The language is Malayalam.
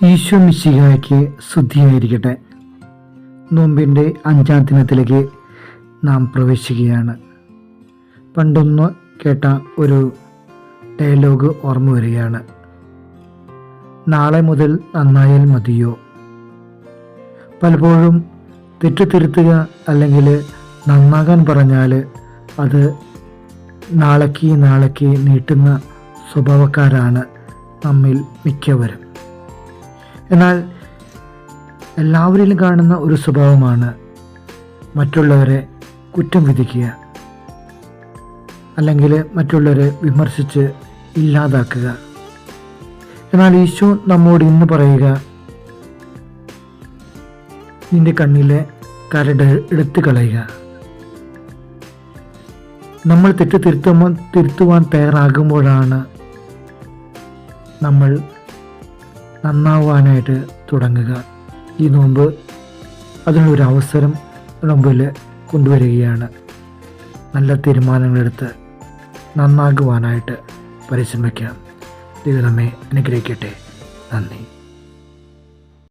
ഈശോ മിശിഹായ്ക്ക് സ്തുതിയായിരിക്കട്ടെ. നോമ്പിൻ്റെ 5-ാം ദിനത്തിലേക്ക് നാം പ്രവേശിക്കുകയാണ്. പണ്ടൊന്ന് കേട്ട ഒരു ഡയലോഗ് ഓർമ്മ വരികയാണ്. നാളെ മുതൽ നന്നായാൽ മതിയോ? പലപ്പോഴും തെറ്റ് തിരുത്തുക അല്ലെങ്കിൽ നന്നാകാൻ പറഞ്ഞാൽ അത് നാളേക്ക് നീട്ടുന്ന സ്വഭാവക്കാരാണ് നമ്മിൽ മിക്കവരും. എന്നാൽ എല്ലാവരിലും കാണുന്ന ഒരു സ്വഭാവമാണ് മറ്റുള്ളവരെ കുറ്റം വിധിക്കുക, അല്ലെങ്കിൽ മറ്റുള്ളവരെ വിമർശിച്ച് ഇല്ലാതാക്കുക. എന്നാൽ ഈശോ നമ്മോട് ഇന്ന് പറയുക, നിന്റെ കണ്ണിലെ കരട് എടുത്തു കളയുക. നമ്മൾ തെറ്റ് തിരുത്തുവാൻ തയ്യാറാകുമ്പോഴാണ് നമ്മൾ നന്നാവാനായിട്ട് തുടങ്ങുക. ഈ നോമ്പ് അതിനൊരു അവസരം മുമ്പിൽ കൊണ്ടുവരികയാണ്. നല്ല തീരുമാനങ്ങളെടുത്ത് നന്നാകുവാനായിട്ട് പരിശ്രമിക്കാം. ദൈവം നമ്മെ അനുഗ്രഹിക്കട്ടെ. നന്ദി.